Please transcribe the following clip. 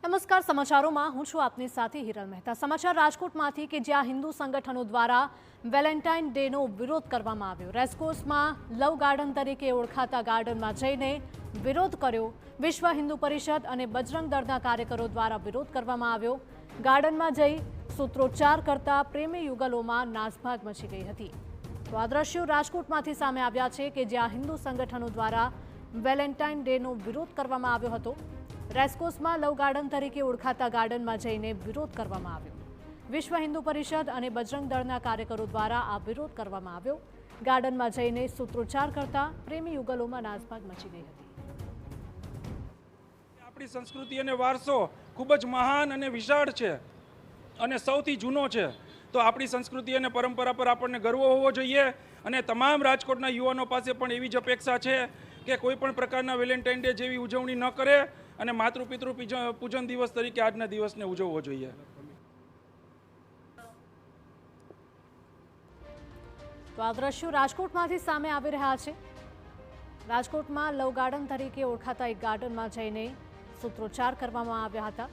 નમસ્કાર, સમાચારોમાં હું છું આપની સાથે હિરલ મહેતા। સમાચાર રાજકોટમાંથી કે જ્યાં હિન્દુ સંગઠનો દ્વારા વેલેન્ટાઇન ડેનો વિરોધ કરવામાં આવ્યો। રેસકોર્સમાં લવ ગાર્ડન તરીકે ઓળખાતા ગાર્ડનમાં જઈને વિરોધ કર્યો। વિશ્વ હિન્દુ પરિષદ અને બજરંગ દળના કાર્યકરો દ્વારા વિરોધ કરવામાં આવ્યો। ગાર્ડનમાં જઈ સૂત્રોચ્ચાર કરતા પ્રેમી યુગલોમાં નાસભાગ મચી ગઈ હતી। તો આ દ્રશ્યો રાજકોટમાંથી સામે આવ્યા છે કે જ્યાં હિન્દુ સંગઠનો દ્વારા વેલેન્ટાઇન ડેનો વિરોધ કરવામાં આવ્યો હતો। રેસકોર્સમાં લવ ગાર્ડન તરીકે ઓળખાતા ગાર્ડનમાં જઈને વિરોધ કરવામાં આવ્યો। વિશ્વ હિન્દુ પરિષદ અને બજરંગ દળના કાર્યકરો દ્વારા આ વિરોધ કરવામાં આવ્યો। ગાર્ડનમાં જઈને સૂત્રોચ્ચાર કરતા પ્રેમી યુગલોમાં નાસભાગ મચી ગઈ હતી। આપણી સંસ્કૃતિ અને વારસો ખૂબ જ મહાન અને વિશાળ છે અને સૌથી જૂનો છે। તો આપણી સંસ્કૃતિ અને પરંપરા પર આપણને ગર્વ હોવો જોઈએ અને તમામ રાજકોટના યુવાનો પાસે પણ એવી જ અપેક્ષા છે કે કોઈ પણ પ્રકારના વેલેન્ટાઇન ડે જેવી ઉજવણી ન કરે અને માતૃપિતૃ પૂજન દિવસ તરીકે આજના દિવસને ઉજવવો જોઈએ। તો આ દ્રશ્યો રાજકોટમાંથી સામે આવી રહ્યા છે। રાજકોટમાં લવ ગાર્ડન તરીકે ઓળખાતા એક ગાર્ડનમાં જઈને સૂત્રોચ્ચાર કરવામાં આવ્યા હતા।